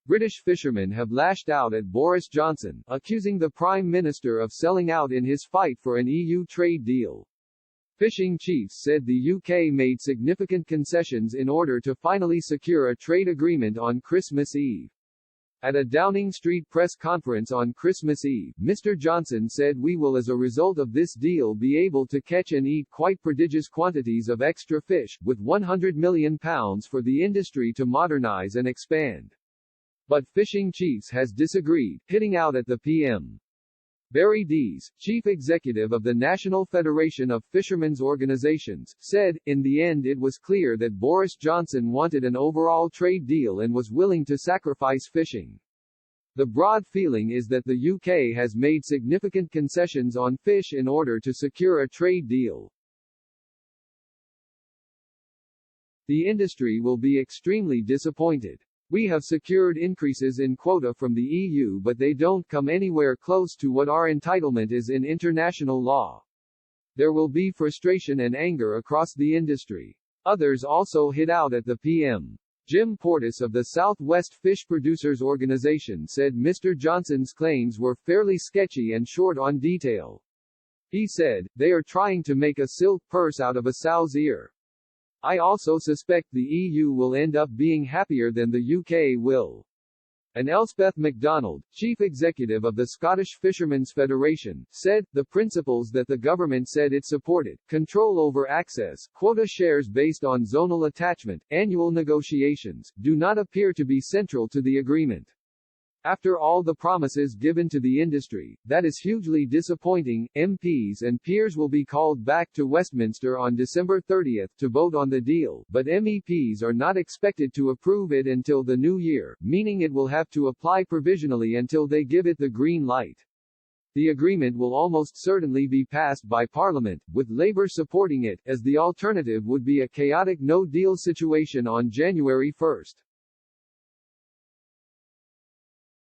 British fishermen have lashed out at Boris Johnson, accusing the Prime Minister of selling out in his fight for an EU trade deal. Fishing chiefs said the UK made significant concessions in order to finally secure a trade agreement on Christmas Eve. At a Downing Street press conference on Christmas Eve, Mr. Johnson said we will as a result of this deal be able to catch and eat quite prodigious quantities of extra fish, with £100 million for the industry to modernise and expand. But fishing chiefs has disagreed, hitting out at the PM. Barry Dees, chief executive of the National Federation of Fishermen's Organisations, said, in the end it was clear that Boris Johnson wanted an overall trade deal and was willing to sacrifice fishing. The broad feeling is that the UK has made significant concessions on fish in order to secure a trade deal. The industry will be extremely disappointed. We have secured increases in quota from the EU, but they don't come anywhere close to what our entitlement is in international law. There will be frustration and anger across the industry. Others also hit out at the PM. Jim Portis of the South West Fish Producers Organization said Mr. Johnson's claims were fairly sketchy and short on detail. He said, "They are trying to make a silk purse out of a sow's ear. I also suspect the EU will end up being happier than the UK will." And Elspeth MacDonald, chief executive of the Scottish Fishermen's Federation, said, the principles that the government said it supported, control over access, quota shares based on zonal attachment, annual negotiations, do not appear to be central to the agreement. After all the promises given to the industry, that is hugely disappointing. MPs and peers will be called back to Westminster on December 30 to vote on the deal, but MEPs are not expected to approve it until the new year, meaning it will have to apply provisionally until they give it the green light. The agreement will almost certainly be passed by Parliament, with Labour supporting it, as the alternative would be a chaotic no-deal situation on January 1.